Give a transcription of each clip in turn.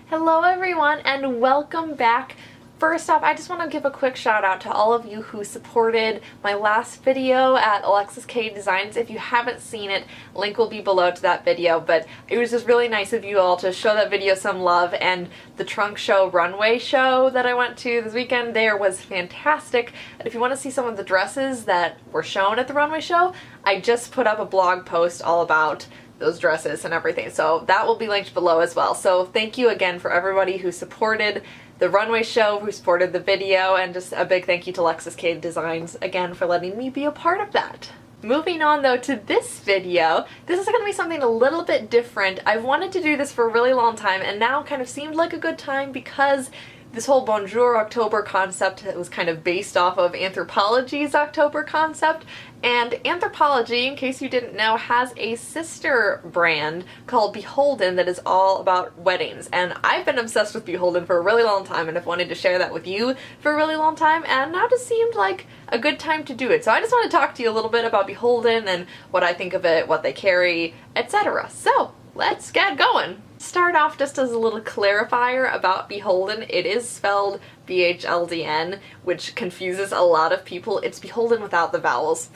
Hello everyone and welcome back. First off, I just want to give a quick shout out to all of you who supported my last video at Alexis K Designs. If you haven't seen it, link will be below to that video, but it was just really nice of you all to show that video some love, and the trunk show runway show that I went to this weekend there was fantastic. And if you want to see some of the dresses that were shown at the runway show, I just put up a blog post all about those dresses and everything, so that will be linked below as well. So thank you again for everybody who supported the runway show, who supported the video, and just a big thank you to Alexis K Designs again for letting me be a part of that. Moving on though to this video, this is going to be something a little bit different. I've wanted to do this for a really long time and now kind of seemed like a good time because this whole Bonjour October concept was kind of based off of Anthropologie's October concept, and Anthropologie, in case you didn't know, has a sister brand called Beholden that is all about weddings, and I've been obsessed with Beholden for a really long time and have wanted to share that with you for a really long time, and now just seemed like a good time to do it. So I just want to talk to you a little bit about Beholden and what I think of it, what they carry, etc. So let's get going. Start off just as a little clarifier about Beholden. It is spelled BHLDN, which confuses a lot of people. It's Beholden without the vowels.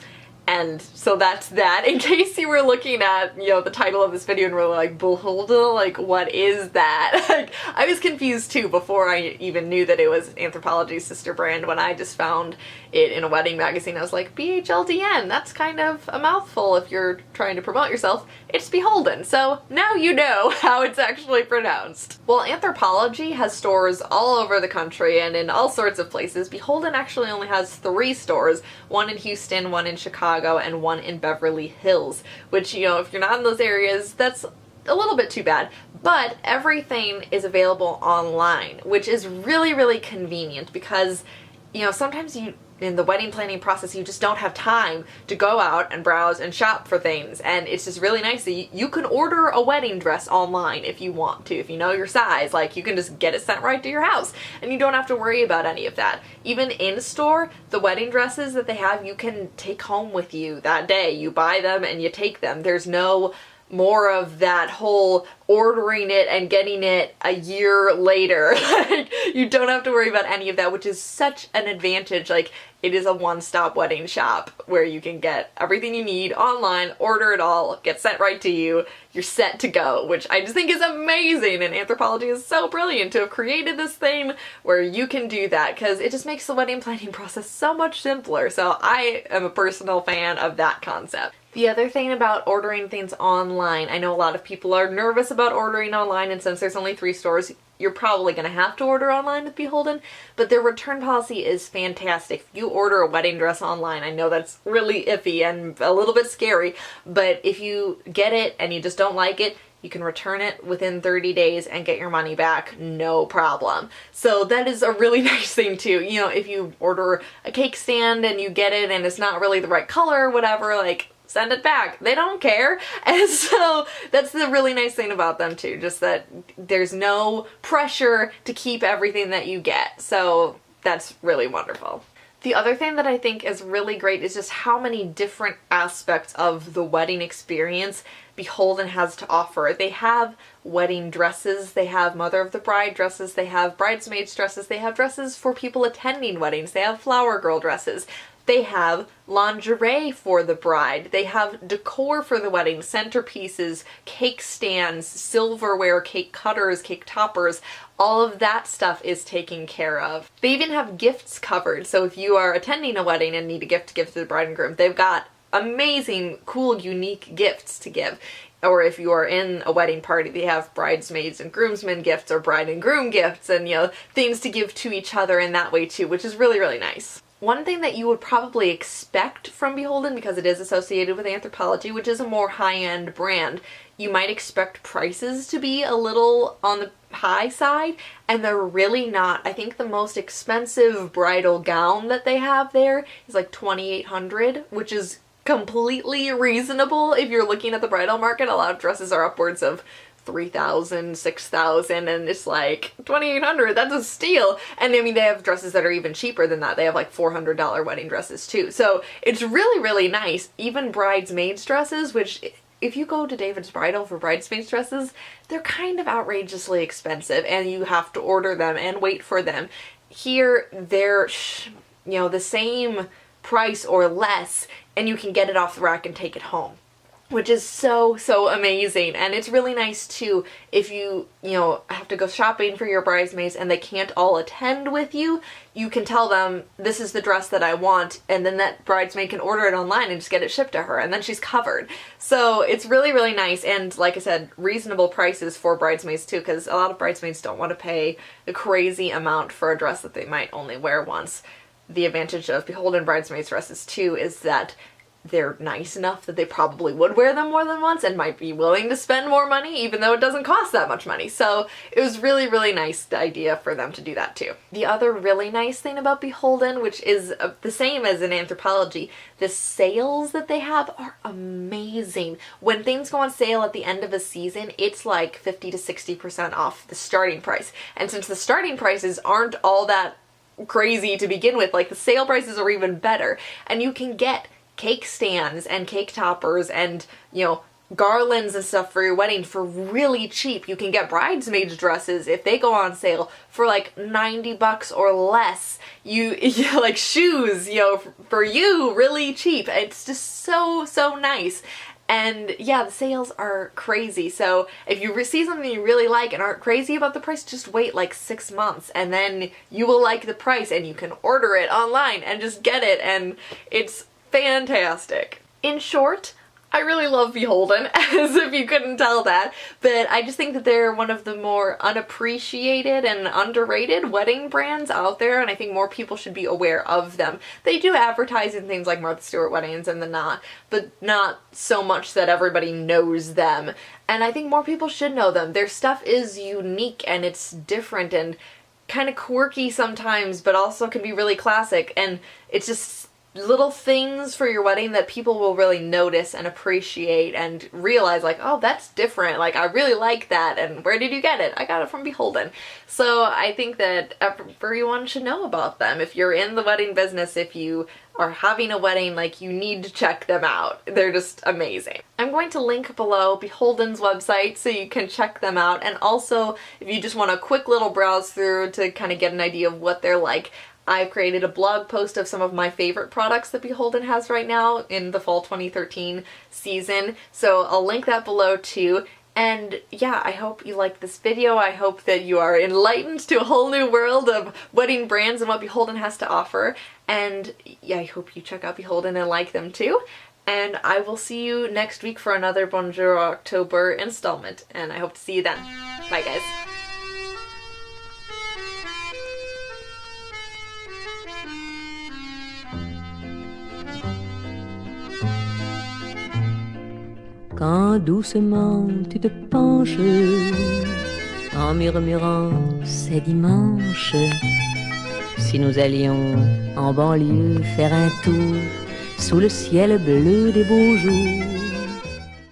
And so that's that. In case you were looking at, the title of this video and were like, Beholden, like, what is that? Like, I was confused too before I even knew that it was Anthropologie's sister brand. When I just found it in a wedding magazine, I was like, BHLDN, that's kind of a mouthful if you're trying to promote yourself. It's Beholden, so now you know how it's actually pronounced. Well, Anthropologie has stores all over the country and in all sorts of places. Beholden actually only has 3 stores, one in Houston, one in Chicago, and one in Beverly Hills, which, if you're not in those areas, that's a little bit too bad. But everything is available online, which is really, really convenient because, sometimes in the wedding planning process, you just don't have time to go out and browse and shop for things, and it's just really nice that you can order a wedding dress online if you want to. If you know your size, like, you can just get it sent right to your house and you don't have to worry about any of that. Even in store, the wedding dresses that they have, you can take home with you that day. You buy them and you take them. There's no more of that whole ordering it and getting it a year later. Like, you don't have to worry about any of that, which is such an advantage. Like, it is a one-stop wedding shop where you can get everything you need online, order it all, get sent right to you, you're set to go, which I just think is amazing, and Anthropologie is so brilliant to have created this thing where you can do that, because it just makes the wedding planning process so much simpler. So I am a personal fan of that concept. The other thing about ordering things online, I know a lot of people are nervous about ordering online, and since there's only 3 stores, you're probably going to have to order online with Beholden, but their return policy is fantastic. If you order a wedding dress online, I know that's really iffy and a little bit scary, but if you get it and you just don't like it, you can return it within 30 days and get your money back, no problem. So that is a really nice thing too. If you order a cake stand and you get it and it's not really the right color or whatever, like, send it back. They don't care. And so that's the really nice thing about them too, just that there's no pressure to keep everything that you get. So that's really wonderful. The other thing that I think is really great is just how many different aspects of the wedding experience Beholden has to offer. They have wedding dresses, they have mother of the bride dresses, they have bridesmaids dresses, they have dresses for people attending weddings, they have flower girl dresses. They have lingerie for the bride. They have decor for the wedding, centerpieces, cake stands, silverware, cake cutters, cake toppers. All of that stuff is taken care of. They even have gifts covered. So if you are attending a wedding and need a gift to give to the bride and groom, they've got amazing, cool, unique gifts to give. Or if you are in a wedding party, they have bridesmaids and groomsmen gifts or bride and groom gifts and, things to give to each other in that way too, which is really, really nice. One thing that you would probably expect from Beholden, because it is associated with Anthropologie, which is a more high-end brand, you might expect prices to be a little on the high side, and they're really not. I think the most expensive bridal gown that they have there is like $2,800, which is completely reasonable if you're looking at the bridal market. A lot of dresses are upwards of $3,000, $6,000, and it's like $2,800, that's a steal. And I mean, they have dresses that are even cheaper than that. They have like $400 wedding dresses too. So it's really, really nice. Even bridesmaids dresses, which if you go to David's Bridal for bridesmaids dresses, they're kind of outrageously expensive and you have to order them and wait for them. Here, they're, you know, the same price or less, and you can get it off the rack and take it home, which is so amazing. And it's really nice too if you know, have to go shopping for your bridesmaids and they can't all attend with you. You can tell them, this is the dress that I want, and then that bridesmaid can order it online and just get it shipped to her, and then she's covered. So it's really nice, and like I said, reasonable prices for bridesmaids too, because a lot of bridesmaids don't want to pay a crazy amount for a dress that they might only wear once. The advantage of Beholden bridesmaids dresses too is that they're nice enough that they probably would wear them more than once and might be willing to spend more money even though it doesn't cost that much money. So it was really nice, the idea for them to do that too. The other really nice thing about Beholden, which is the same as in Anthropologie, the sales that they have are amazing. When things go on sale at the end of a season, it's like 50 to 60% off the starting price. And since the starting prices aren't all that crazy to begin with, like the sale prices are even better, and you can get cake stands and cake toppers and, you know, garlands and stuff for your wedding for really cheap. You can get bridesmaids dresses if they go on sale for like 90 bucks or less. You like shoes, you know, for you really cheap. It's just so nice. And yeah, the sales are crazy. So if you see something you really like and aren't crazy about the price, just wait like 6 months and then you will like the price and you can order it online and just get it, and it's fantastic. In short, I really love Beholden, as if you couldn't tell that, but I just think that they're one of the more unappreciated and underrated wedding brands out there, and I think more people should be aware of them. They do advertise in things like Martha Stewart weddings and The Knot, but not so much that everybody knows them, and I think more people should know them. Their stuff is unique and it's different and kind of quirky sometimes, but also can be really classic, and it's just little things for your wedding that people will really notice and appreciate and realize, like, oh, that's different, like I really like that, and where did you get it? I got it from Beholden. So I think that everyone should know about them. If you're in the wedding business, if you are having a wedding, like, you need to check them out. They're just amazing. I'm going to link below Beholden's website so you can check them out, and also if you just want a quick little browse through to kind of get an idea of what they're like, I've created a blog post of some of my favorite products that Beholden has right now in the fall 2013 season, so I'll link that below too. And yeah, I hope you liked this video. I hope that you are enlightened to a whole new world of wedding brands and what Beholden has to offer. And yeah, I hope you check out Beholden and like them too. And I will see you next week for another Bonjour October installment, and I hope to see you then. Bye guys. Quand doucement tu te penches en murmurant c'est dimanche, si nous allions en banlieue faire un tour sous le ciel bleu des beaux jours.